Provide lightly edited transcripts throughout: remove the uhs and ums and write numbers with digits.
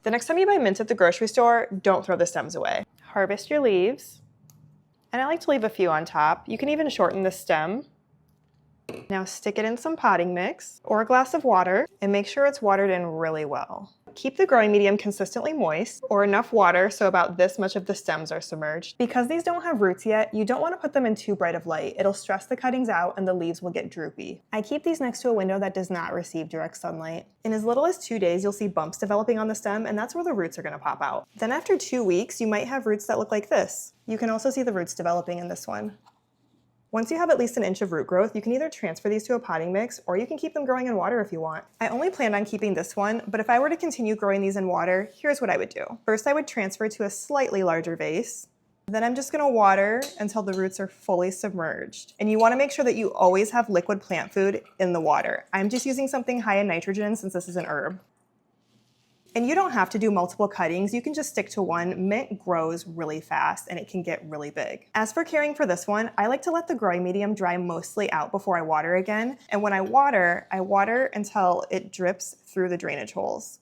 The next time you buy mint at the grocery store, don't throw the stems away. Harvest your leaves. And I like to leave a few on top. You can even shorten the stem. Now stick it in some potting mix or a glass of water and make sure it's watered in really well. Keep the growing medium consistently moist or enough water so about this much of the stems are submerged. Because these don't have roots yet, you don't want to put them in too bright of light. It'll stress the cuttings out and the leaves will get droopy. I keep these next to a window that does not receive direct sunlight. In as little as 2 days, you'll see bumps developing on the stem, and that's where the roots are going to pop out. Then after 2 weeks, you might have roots that look like this. You can also see the roots developing in this one. Once you have at least an inch of root growth, you can either transfer these to a potting mix or you can keep them growing in water if you want. I only planned on keeping this one, but if I were to continue growing these in water, here's what I would do. First, I would transfer to a slightly larger vase. Then I'm just gonna water until the roots are fully submerged. And you wanna make sure that you always have liquid plant food in the water. I'm just using something high in nitrogen since this is an herb. And you don't have to do multiple cuttings, you can just stick to one. Mint grows really fast and it can get really big. As for caring for this one, I like to let the growing medium dry mostly out before I water again. And when I water until it drips through the drainage holes.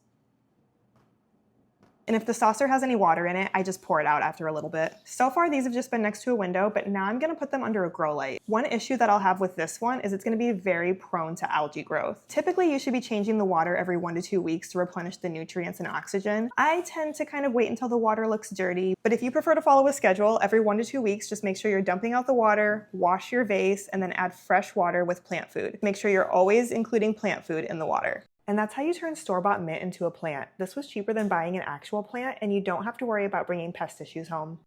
And if the saucer has any water in it, I just pour it out after a little bit. So far, these have just been next to a window, but now I'm gonna put them under a grow light. One issue that I'll have with this one is it's gonna be very prone to algae growth. Typically, you should be changing the water every 1 to 2 weeks to replenish the nutrients and oxygen. I tend to kind of wait until the water looks dirty, but if you prefer to follow a schedule, every 1 to 2 weeks, just make sure you're dumping out the water, wash your vase, and then add fresh water with plant food. Make sure you're always including plant food in the water. And that's how you turn store-bought mint into a plant. This was cheaper than buying an actual plant, and you don't have to worry about bringing pest issues home.